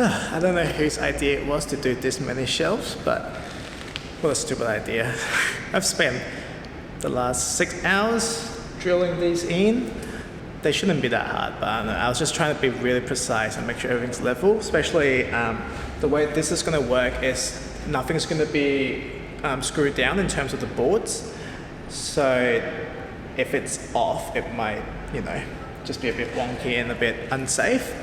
I don't know whose idea it was to do this many shelves, but what a stupid idea. I've spent the last 6 hours drilling these in. They shouldn't be that hard, but I don't know. I was just trying to be really precise and make sure everything's level, especially the way this is going to work is nothing's going to be screwed down in terms of the boards. So if it's off, it might, just be a bit wonky and a bit unsafe.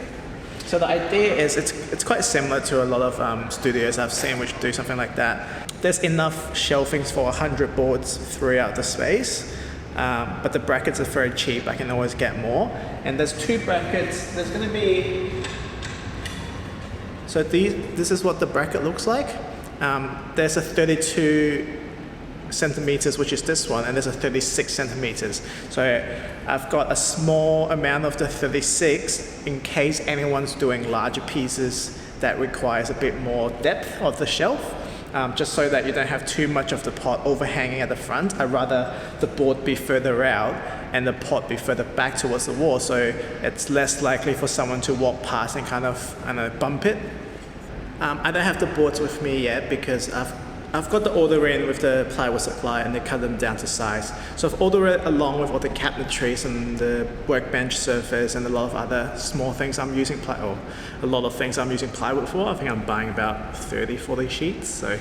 So the idea is it's quite similar to a lot of studios I've seen which do something like that. There's enough shelvings for 100 boards throughout the space, but the brackets are very cheap. I can always get more. And there's 2 brackets. There's going to be... So this is what the bracket looks like. There's a 32 centimeters, which is this one, and there's a 36 centimeters. So I've got a small amount of the 36 in case anyone's doing larger pieces that requires a bit more depth of the shelf, just so that you don't have too much of the pot overhanging at the front. I'd rather the board be further out and the pot be further back towards the wall, so it's less likely for someone to walk past and kind of bump it. I don't have the boards with me yet because I've got the order in with the plywood supply and they cut them down to size. So I've ordered it along with all the cabinetries and the workbench surface and a lot of other small things I'm using a lot of things I'm using plywood for. I think I'm buying about 30-40 sheets. So,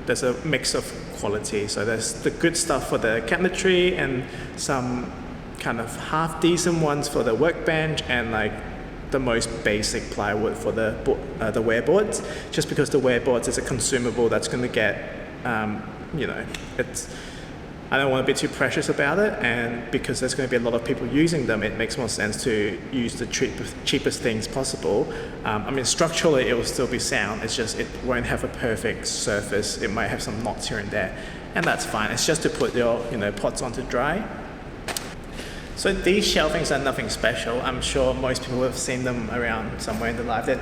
there's a mix of quality. So there's the good stuff for the cabinetry and some kind of half decent ones for the workbench and the most basic plywood for the wear boards, just because the wear boards is a consumable that's going to get, I don't want to be too precious about it, and because there's going to be a lot of people using them, it makes more sense to use the cheapest things possible. Structurally it will still be sound, it's just it won't have a perfect surface. It might have some knots here and there, and that's fine. It's just to put your pots on to dry. So these shelvings are nothing special. I'm sure most people have seen them around somewhere in their life. They're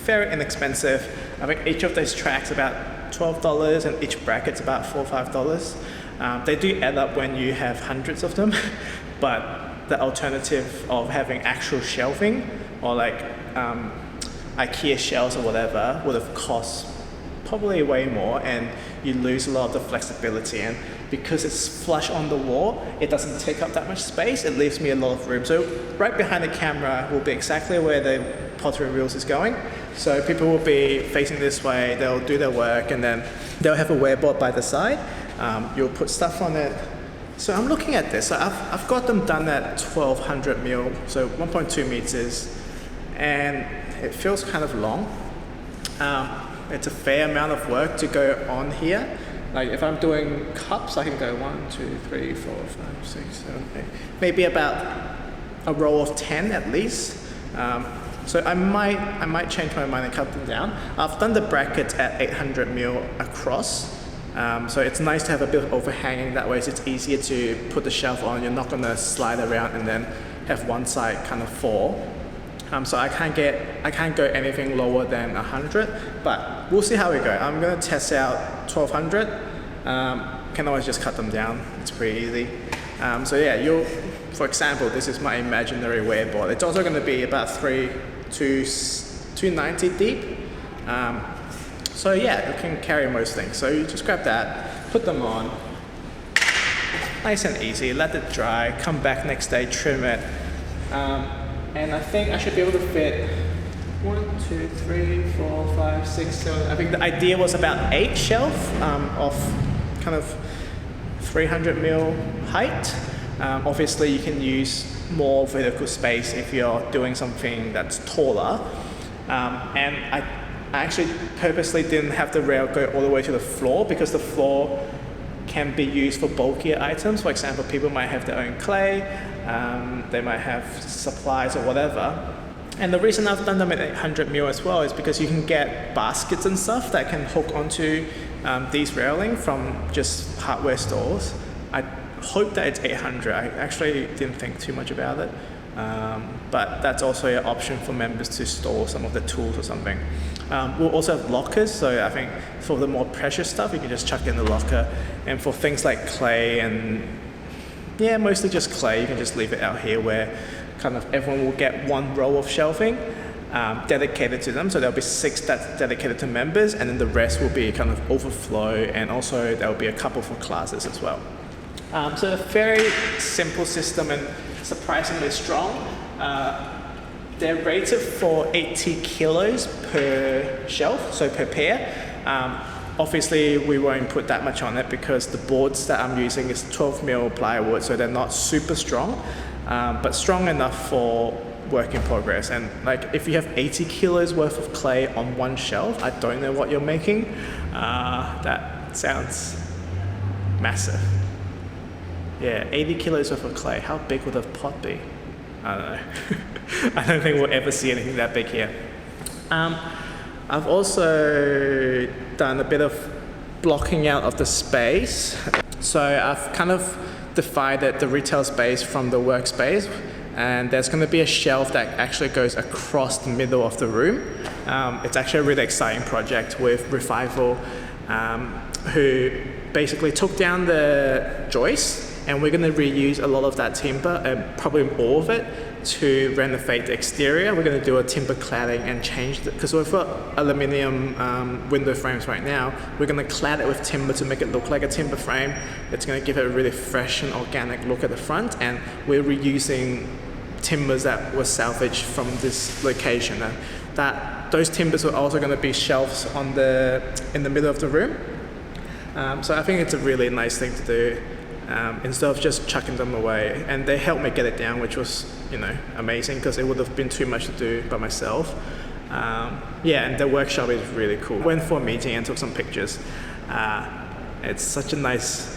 very inexpensive. I think each of those tracks about $12 and each bracket's about $4 or $5. They do add up when you have hundreds of them, but the alternative of having actual shelving or IKEA shelves or whatever would have cost probably way more, and you lose a lot of the flexibility. And because it's flush on the wall, it doesn't take up that much space. It leaves me a lot of room. So right behind the camera will be exactly where the pottery wheels is going. So people will be facing this way, they'll do their work, and then they'll have a wear board by the side. You'll put stuff on it. So I'm looking at this. So I've got them done at 1200 mil, so 1.2 meters, and it feels kind of long. It's a fair amount of work to go on here. If I'm doing cups, I can go 1, 2, 3, 4, 5, 6, 7, 8, maybe about a row of 10 at least. So I might change my mind and cut them down. I've done the brackets at 800 mil across. So it's nice to have a bit of overhanging, that way it's easier to put the shelf on. You're not going to slide around and then have one side kind of fall. So I can't go anything lower than 100, but we'll see how we go. I'm going to test out 1200. Can always just cut them down. It's pretty easy. So yeah, for example, this is my imaginary wear board. It's also going to be about 290 deep. So yeah, you can carry most things. So you just grab that, put them on, nice and easy. Let it dry. Come back next day, trim it. And I think I should be able to fit 1, 2, 3, 4, 5, 6, 7. I think the idea was about 8 shelf of kind of 300 mil height. Obviously, you can use more vertical space if you're doing something that's taller. And I actually purposely didn't have the rail go all the way to the floor because the floor can be used for bulkier items. For example, people might have their own clay, they might have supplies or whatever. And the reason I've done them at 800 mil as well is because you can get baskets and stuff that can hook onto these railing from just hardware stores. I hope that it's 800. I actually didn't think too much about it. But that's also an option for members to store some of the tools or something. We'll also have lockers, so I think for the more precious stuff, you can just chuck it in the locker. And for things like clay and, yeah, mostly just clay, you can just leave it out here where kind of everyone will get one row of shelving. dedicated to them. So there'll be 6 that's dedicated to members, and then the rest will be kind of overflow, and also there'll be a couple for classes as well. So a very simple system and surprisingly strong. They're rated for 80 kilos per shelf, so per pair. Obviously, we won't put that much on it because the boards that I'm using is 12mm plywood, so they're not super strong, but strong enough for work in progress. And like, if you have 80 kilos worth of clay on one shelf, I don't know what you're making. That sounds massive. Yeah, 80 kilos worth of clay. How big would a pot be? I don't know. I don't think we'll ever see anything that big here. I've also done a bit of blocking out of the space. So I've kind of divided the retail space from the workspace, and there's going to be a shelf that actually goes across the middle of the room. It's actually a really exciting project with Revival, who basically took down the joist, and we're going to reuse a lot of that timber, and probably all of it, to renovate the exterior. We're going to do a timber cladding and change it, because we've got aluminium window frames right now. We're going to clad it with timber to make it look like a timber frame. It's going to give it a really fresh and organic look at the front, and we're reusing timbers that were salvaged from this location. Those timbers are also going to be shelves in the middle of the room. So I think it's a really nice thing to do, instead of just chucking them away. And they helped me get it down, which was, amazing, because it would have been too much to do by myself. Yeah, and the workshop is really cool. Went for a meeting and took some pictures. It's such a nice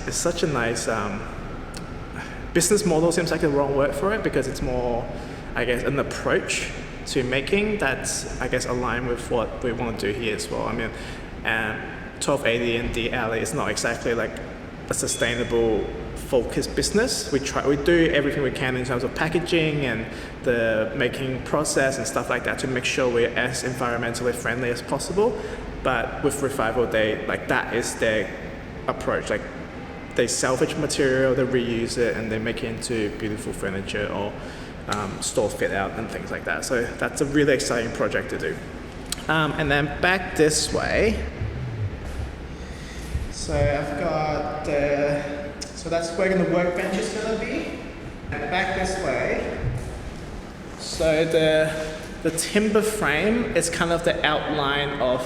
business model. Seems like the wrong word for it, because it's more, I guess, an approach to making that's, I guess, aligned with what we want to do here as well. I mean, 1280 and D Alley is not exactly like a sustainable focused business. We do everything we can in terms of packaging and the making process and stuff like that to make sure we're as environmentally friendly as possible. But with Revival, that is their approach. Like, they salvage material, they reuse it, and they make it into beautiful furniture or store fit out and things like that. So that's a really exciting project to do. And then back this way. So I've got so that's where the workbench is going to be. And back this way. So the timber frame is kind of the outline of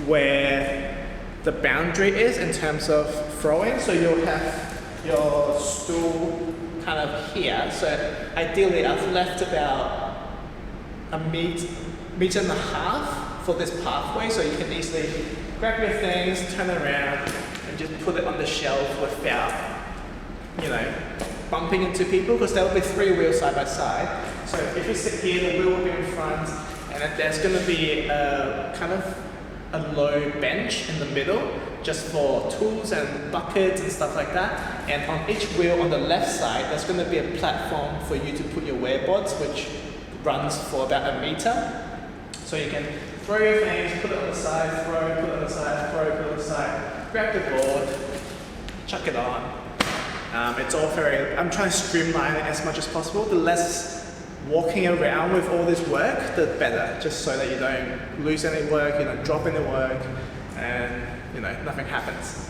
where the boundary is in terms of throwing. So you'll have your stool kind of here. So ideally I've left about a meter and a half for this pathway, so you can easily grab your things, turn around, and just put it on the shelf without, bumping into people, because there will be 3 wheels side by side. So if you sit here, the wheel will be in front, and then there's going to be kind of a low bench in the middle, just for tools and buckets and stuff like that. And on each wheel on the left side, there's going to be a platform for you to put your wearboards, which runs for about a meter. So you can throw your things, put it on the side, throw, put it on the side, throw, put it on the side, grab the board, chuck it on. It's all I'm trying to streamline it as much as possible. The less walking around with all this work, the better, just so that you don't lose any work, you don't drop any work, and nothing happens.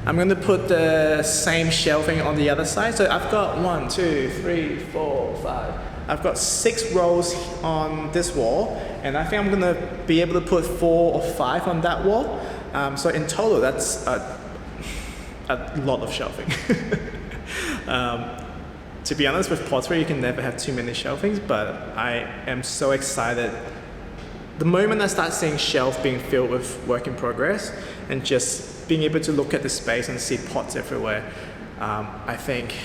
I'm going to put the same shelving on the other side. So I've got 1, 2, 3, 4, 5. I've got 6 rows on this wall, and I think I'm going to be able to put 4 or 5 on that wall. So in total, that's a lot of shelving. To be honest, with pottery, you can never have too many shelvings, but I am so excited. The moment I start seeing shelves being filled with work in progress and just being able to look at the space and see pots everywhere, I think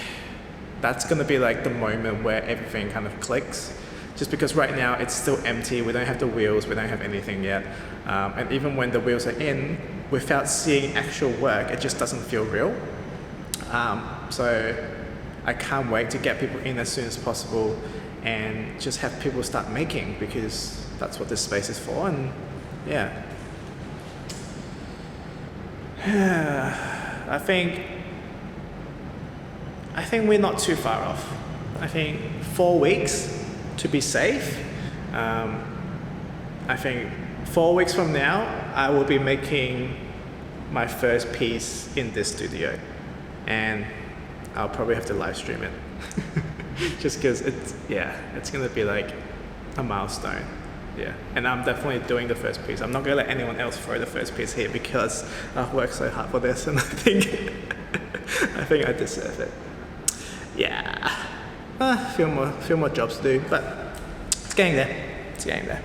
that's going to be like the moment where everything kind of clicks. Just because right now it's still empty, we don't have the wheels, we don't have anything yet. And even when the wheels are in, without seeing actual work, it just doesn't feel real. So I can't wait to get people in as soon as possible and just have people start making, because that's what this space is for. And yeah. I think we're not too far off. I think 4 weeks to be safe. I think 4 weeks from now, I will be making my first piece in this studio, and I'll probably have to live stream it. Just because it's gonna be like a milestone. Yeah, and I'm definitely doing the first piece. I'm not gonna let anyone else throw the first piece here because I've worked so hard for this, and I think I deserve it. Yeah, a few more jobs to do, but it's getting there. It's getting there.